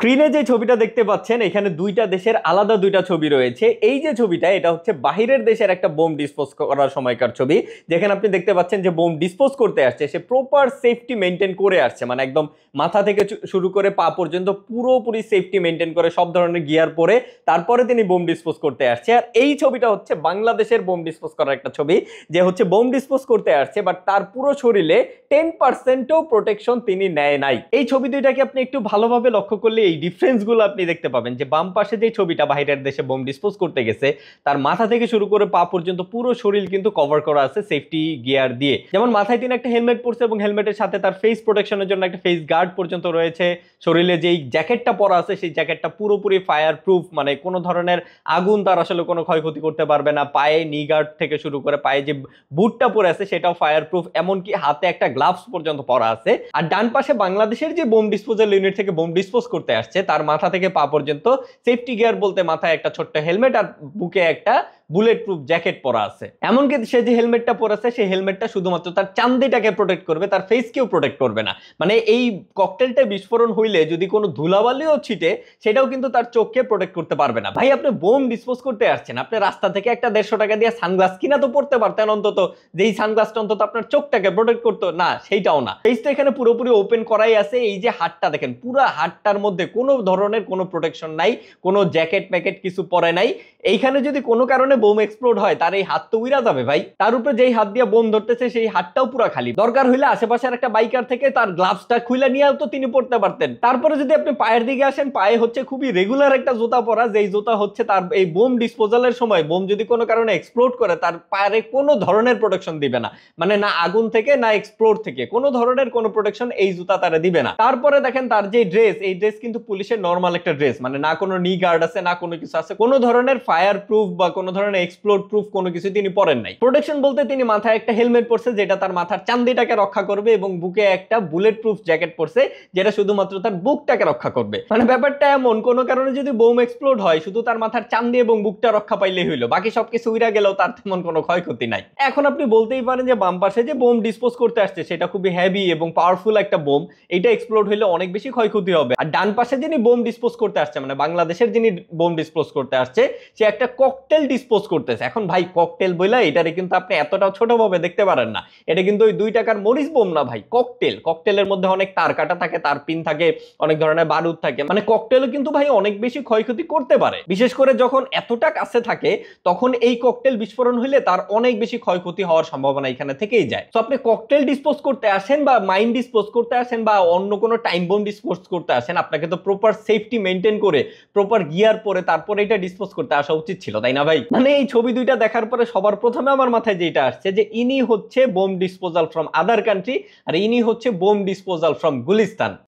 স্ক্রিনে যে ছবিটা দেখতে পাচ্ছেন এখানে দুইটা দেশের আলাদা দুইটা ছবি রয়েছে। এই যে ছবিটা এটা হচ্ছে বাহিরের দেশের একটা বোম ডিসপোজ করার সময়কার ছবি, যেখানে আপনি দেখতে পাচ্ছেন যে বোম ডিসপোজ করতে আসছে সে প্রপার সেফটি মেনটেন করে আসছে, মানে একদম মাথা থেকে শুরু করে পা পর্যন্ত পুরোপুরি সেফটি মেনটেন করে সব ধরনের গিয়ার পরে তারপরে তিনি বোম ডিসপোজ করতে আসছে। আর এই ছবিটা হচ্ছে বাংলাদেশের বোম ডিসপোজ করার একটা ছবি, যে হচ্ছে বোম ডিসপোজ করতে আসছে বাট তার পুরো শরীরে 10%ও প্রোটেকশন তিনি নেয় নাই। এই ছবি দুইটাকে আপনি একটু ভালোভাবে লক্ষ্য করলে এই ডিফারেন্স গুলো আপনি দেখতে পাবেন, যে বাম পাশে যে ছবিটা বাইরের দেশে বোম ডিসপোজ করতে গেছে তার মাথা থেকে শুরু করে পা পর্যন্ত পুরো শরীর কিন্তু কভার করা আছে সেফটি গিয়ার দিয়ে। যেমন মাথায় তিনি একটা হেলমেট পরছে এবং হেলমেটের সাথে তার ফেস প্রোটেকশনের জন্য একটা ফেস গার্ড পর্যন্ত রয়েছে। শরীরে যেই জ্যাকেটটা পরা আছে সেই জ্যাকেটটা পুরোপুরি ফায়ার প্রুফ, মানে কোনো ধরনের আগুন তার আসলে কোনো ক্ষয়ক্ষতি করতে পারবে না। পায়ে নি গার্ড থেকে শুরু করে পায়ে যে বুটটা পরে আছে সেটাও ফায়ার প্রুফ, এমনকি হাতে একটা গ্লাভস পর্যন্ত পরা আছে। আর ডান পাশে বাংলাদেশের যে বোম ডিসপোজাল ইউনিট থেকে বোম ডিসপোজ করতে আসছে তার মাথা থেকে পা পর্যন্ত সেফটি গিয়ার বলতে মাথায় একটা ছোট্ট হেলমেট আর বুকে একটা বুলেট প্রুফ জ্যাকেট পরা আছে। এমনকি সে যে হেলমেটটা পরেছে সেই হেলমেটটা শুধুমাত্র তার চান্দিটাকে প্রোটেক্ট করবে, তার ফেসকেও প্রোটেক্ট করবে না। মানে এই ককটেলটা বিস্ফোরণ হইলে যদি কোনো ধুলাবালিও ছিটে সেটাও কিন্তু তার চোখকে প্রোটেক্ট করতে পারবে না। ভাই আপনি বোম ডিসপোজ করতে আসছেন, আপনি রাস্তা থেকে একটা 150 টাকা দিয়ে সানগ্লাস কিনা তো পড়তে পারতেন অন্তত, যেই সানগ্লাসটা অন্তত আপনার চোখটাকে প্রোটেক্ট করতো না, সেইটাও না। ফেসটা এখানে পুরোপুরি ওপেন করাই আছে। এই যে হাতটা দেখেন, পুরো হাতটার মধ্যে কোনো ধরনের কোনো প্রোটেকশন নাই, কোনো জ্যাকেট প্যাকেট কিছু পরে নাই। এইখানে যদি কোনো কারণে বোম এক্সপ্লোড হয় তার এই হাত তো উইরা যাবে ভাই। তার উপরে যেই হাত দিয়ে বোম ধরতেছে সেই হাতটাও পুরো খালি। দরকার হইলে আশেপাশের একটা বাইকার থেকে তার গ্লাভসটা খুলে নিয়েও তো তিনি পড়তে পারতেন। তারপরে যদি আপনি পায়ের দিকে আসেন, পায়ে হচ্ছে খুবই রেগুলার একটা জুতা পরা, যেই জুতা হচ্ছে তার এই বোম ডিসপোজালের সময় বোম যদি কোনো কারণে এক্সপ্লোড করে তার পায়ে কোনো ধরনের প্রোটেকশন দিবে না, মানে না আগুন থেকে না এক্সপ্লোড থেকে কোনো ধরনের কোনো প্রোটেকশন এই জুতা তারা দিবে না। তারপরে দেখেন তার যে ড্রেস, এই ড্রেস কিন্তু পুলিশের নরমাল একটা ড্রেস, মানে না কোনো নি গার্ড আছে না কোনো কিছু আছে, কোনো ধরনের ফায়ার প্রুফ বা কোনো ধরনের এক্সপ্লোড প্রুফ কোনো কিছু তিনি পরেন নাই। প্রোটেকশন বলতে তিনি মাথায় একটা হেলমেট পরছে যেটা তার মাথার চান্দিটাকে রক্ষা করবে এবং বুকে একটা বুলেট প্রুফ জ্যাকেট পরছে যেটা শুধুমাত্র তার বুকটাকে রক্ষা করবে। মানে ব্যাপারটা এমন, কোনো কারণে যদি বোম এক্সপ্লোড হয় শুধু তার মাথার চান্দি এবং বুকটা রক্ষা পাইলেই হইলো, বাকি সবকিছু উইরা গেলেও তার তেমন কোনো ক্ষয়ক্ষতি নাই। এখন আপনি বলতেই পারেন যে বাম পাশে যে বোম ডিসপোজ করতে আসছে সেটা খুবই হেভি এবং পাওয়ারফুল একটা বোম, এটা এক্সপ্লোড হইলে অনেক বেশি ক্ষয়ক্ষতি হবে। আর ডান পাশে যিনি বোম ডিসপোজ করতে আসছে, মানে বাংলাদেশের যিনি বোম ডিসপোজ করতে আসছে, সে একটা ককটেল ডিসপোজ করতেছে। এখন ভাই ককটেল বইলা এটারে কিন্তু আপনি এতটাও ছোট ভাবে দেখতে পারেন না, এটা কিন্তু ওই 2 টাকার মরিচ বোম না ভাই, ককটেল। ককটেলের মধ্যে অনেক তার কাটা থাকে, তার পিন থাকে, অনেক ধরনের বারুদ থাকে, মানে ককটেলও কিন্তু ভাই অনেক বেশি ক্ষয়ক্ষতি করতে পারে। বিশেষ করে যখন এতটা কাছে থাকে তখন এই ককটেল বিস্ফোরণ হইলে তার অনেক বেশি ক্ষয়ক্ষতি হওয়ার সম্ভাবনা এখানে থেকেই যায়। তো আপনি ককটেল ডিসপোজ করতে আসেন বা মাইন ডিসপোজ করতে আসেন বা অন্য কোনো টাইম বোম ডিসপোজ করতে আসেন, আপনাকে তো প্রপার সেফটি মেনটেন করে প্রপার গিয়ার পরে তারপরে এটা ডিসপোজ করতে আসা উচিত ছিল, তাই না ভাই? মানে এই ছবি দুইটা দেখার পরে সবার প্রথমে আমার মাথায় যেটা আসছে যে ইনি হচ্ছে bomb disposal from other country আর ইনি হচ্ছে বোম ডিসপোজাল ফ্রম গুলিস্তান।